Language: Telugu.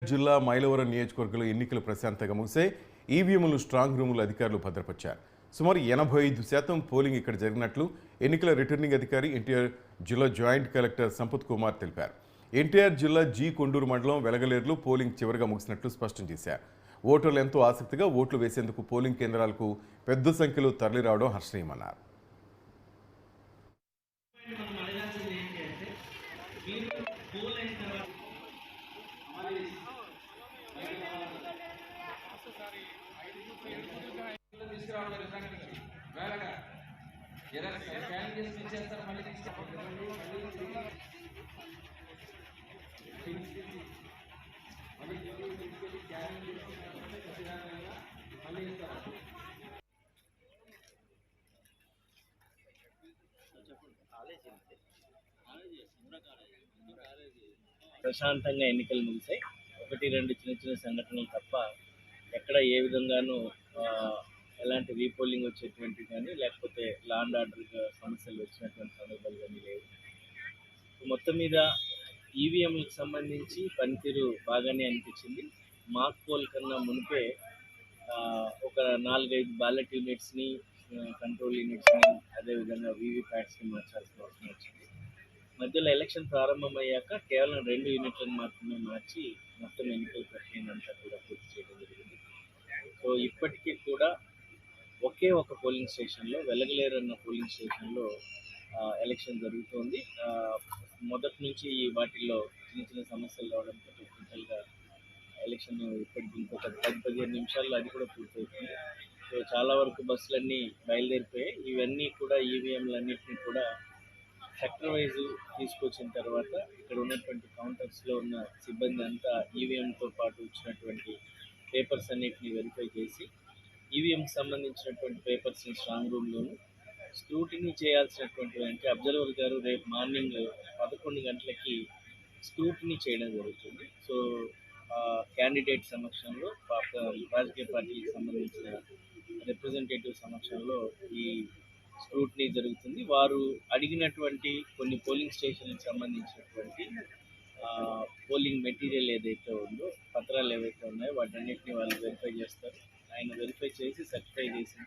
జిల్లా మైలవరం నియోజకవర్గంలో ఎన్నికలు ప్రశాంతంగా ముగిశాయి. ఈవీఎంలు స్ట్రాంగ్ రూములు అధికారులు భద్రపరిచారు. సుమారు 85% పోలింగ్ ఇక్కడ జరిగినట్లు ఎన్నికల రిటర్నింగ్ అధికారి ఎన్టీఆర్ జిల్లా జాయింట్ కలెక్టర్ సంపత్ కుమార్ తెలిపారు. ఎన్టీఆర్ జిల్లా జి కొండూరు మండలం వెలగలేరులో పోలింగ్ చివరిగా ముగిసినట్లు స్పష్టం చేశారు. ఓటర్లు ఎంతో ఆసక్తిగా ఓట్లు వేసేందుకు పోలింగ్ కేంద్రాలకు పెద్ద సంఖ్యలో తరలిరావడం హర్షణీయమన్నారు. ప్రశాంతంగా ఎన్నికలు ముగిశాయి. ఒకటి రెండు చిన్న చిన్న సంఘటనలు తప్ప ఎక్కడ ఏ విధంగానూ ఎలాంటి రీపోలింగ్ వచ్చేటువంటి కానీ లేకపోతే లా అండ్ ఆర్డర్ సమస్యలు వచ్చినటువంటి సందర్భాలు కానీ లేవు. మొత్తం మీద ఈవీఎంలకు సంబంధించి పనితీరు బాగానే అనిపించింది. మాక్ పోల్ కన్నా మునిపే ఒక 4-5 బ్యాలెట్ యూనిట్స్ని, కంట్రోల్ యూనిట్స్ని, అదేవిధంగా వీవీప్యాట్స్ని మార్చాల్సిన అవసరం వచ్చింది. మధ్యలో ఎలక్షన్ ప్రారంభమయ్యాక కేవలం 2 యూనిట్లను మాత్రమే మార్చి మొత్తం ఎన్నికల ప్రక్రియనంతా కూడా పూర్తి చేయడం జరిగింది. సో ఇప్పటికీ కూడా ఒకే ఒక పోలింగ్ స్టేషన్లో, వెలగలేరు అన్న పోలింగ్ స్టేషన్లో ఎలక్షన్ జరుగుతోంది. మొదటి నుంచి వాటిల్లో చిన్న చిన్న సమస్యలు రావడంతో టెక్నికల్గా ఎలక్షన్ ఇప్పటికి ఇంకొక 10-15 నిమిషాల్లో అది కూడా పూర్తవుతుంది. సో చాలా వరకు బస్సులన్నీ బయలుదేరిపోయాయి. ఇవన్నీ కూడా ఈవీఎంలన్నింటినీ కూడా సెక్టర్ వైజ్ తీసుకొచ్చిన తర్వాత ఇక్కడ ఉన్నటువంటి కౌంటర్స్లో ఉన్న సిబ్బంది అంతా ఈవీఎంతో పాటు వచ్చినటువంటి పేపర్స్ అన్నిటిని వెరిఫై చేసి ఈవీఎంకి సంబంధించినటువంటి పేపర్స్ని స్ట్రాంగ్ రూమ్లోను స్క్రూటినీ చేయాల్సినటువంటి అంటే అబ్జర్వర్ గారు రేపు మార్నింగ్ 11 గంటలకి స్క్రూటినీ చేయడం జరుగుతుంది. సో క్యాండిడేట్ సమక్షంలో రాజకీయ పార్టీకి సంబంధించిన రిప్రజెంటేటివ్ సమక్షంలో ఈ స్క్రూటినీ జరుగుతుంది. వారు అడిగినటువంటి కొన్ని పోలింగ్ స్టేషన్లకు సంబంధించినటువంటి పోలింగ్ మెటీరియల్ ఏదైతే ఉందో, పత్రాలు ఏవైతే ఉన్నాయో వాటన్నిటిని వాళ్ళు వెరిఫై చేస్తారు. ఆయన వెరిఫై చేసి సర్టిఫై చేసిన